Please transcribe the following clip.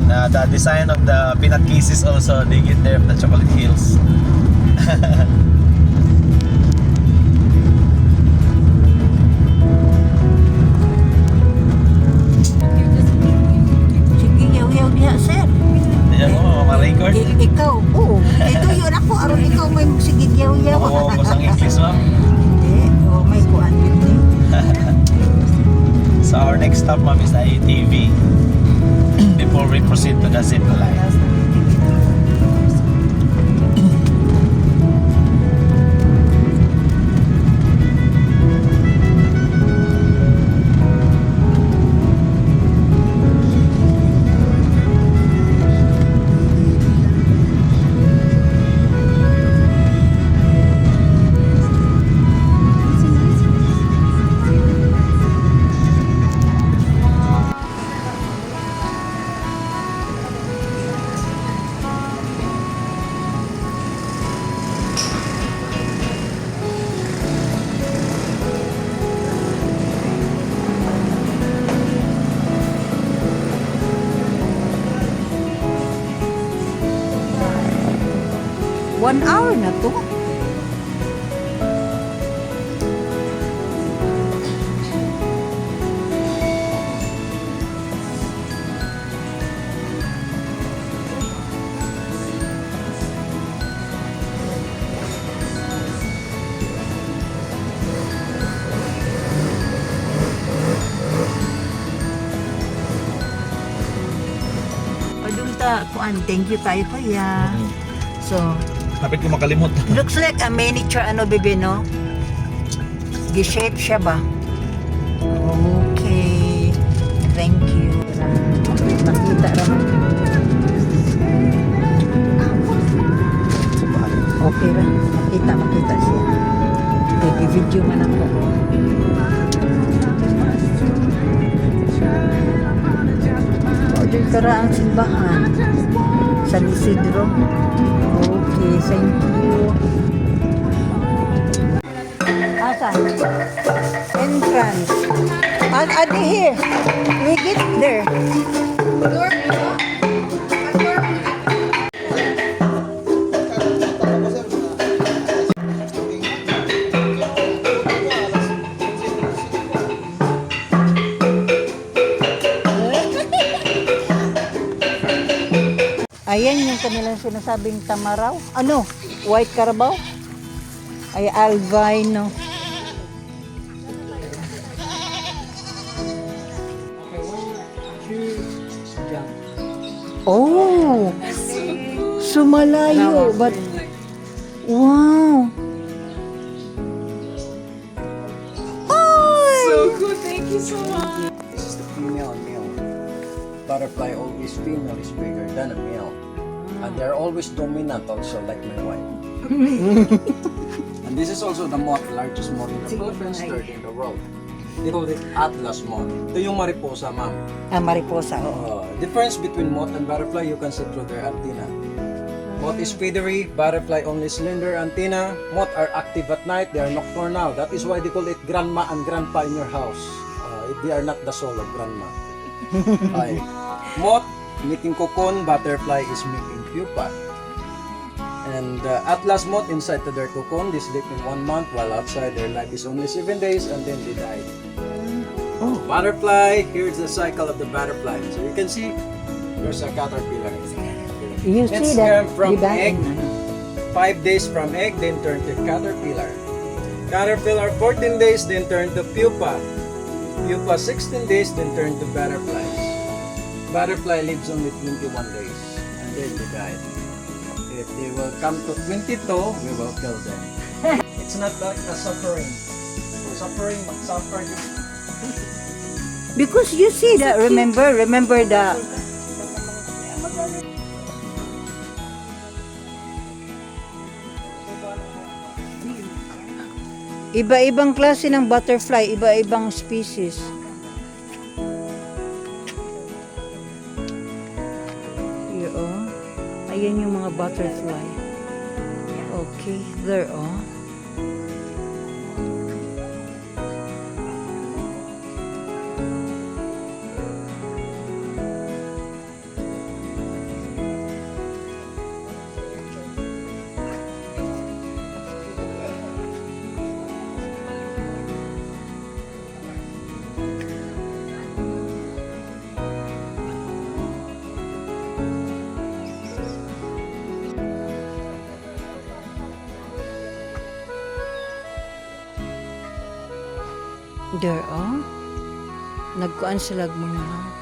natin. The design of the peanut cases also, they get there of the chocolate hills. Sige, yaw-yaw diha, sir. Ayan mo, ma-record. Ikaw, oo. Ito yun ako, aron ikaw may sige, yaw-yaw. Oo, kusang English, ma'am. Hindi, may kuan yun eh. So our next stop, ma'am, is the ATV before we proceed to the zip line. One hour na to. Kuan, thank you tayo pa ya. So, Kapit ko makalimot. looks like a miniature ano bebe no? G-shape siya ba? Okay. Thank you. Makita raman. Okay ra. Makita siya. Video man ako. Order tara ang simbahan. San Isidro. Okay, thank you. Asa? Entrance. Adi here. We get there. Ayan yung kanilang sinasabing tamaraw. Ano? White Carabao? Ay, albino. Oh! Sumalayo. But, wow! So good, thank you so much. This is the female and male. Butterfly always female is bigger than a male. And they're always dominant also, like my wife. And this is also the moth, largest moth in the Philippines, third in the world. They call it Atlas moth. Ito yung mariposa, ma'am. Mariposa. Difference between moth and butterfly, you can see through their antenna. Moth is feathery, butterfly only slender antenna. Moth are active at night, they are nocturnal. That is why they call it grandma and grandpa in your house. They are not the soul of grandma. Okay. Moth, making cocoon, butterfly is making pupa. And Atlas moth inside to their cocoon, they sleep in 1 month, while outside their life is only 7 days and then they die. Butterfly, here's the cycle of the butterfly. So you can see, there's a caterpillar. You It's see that? from Diba? egg, 5 days from egg, then turn to caterpillar. Caterpillar, 14 days, then turn to pupa. Pupa, 16 days, then turn to butterflies. Butterfly lives only 21 days, and then they die. If they will come to 22, we will kill them. It's not like a suffering. Suffering, suffer. Because you see that, remember the iba-ibang klase ng butterfly, iba-ibang species. Ayan yung mga butterfly. Okay, there Spider, oh. Nagkuan sila mga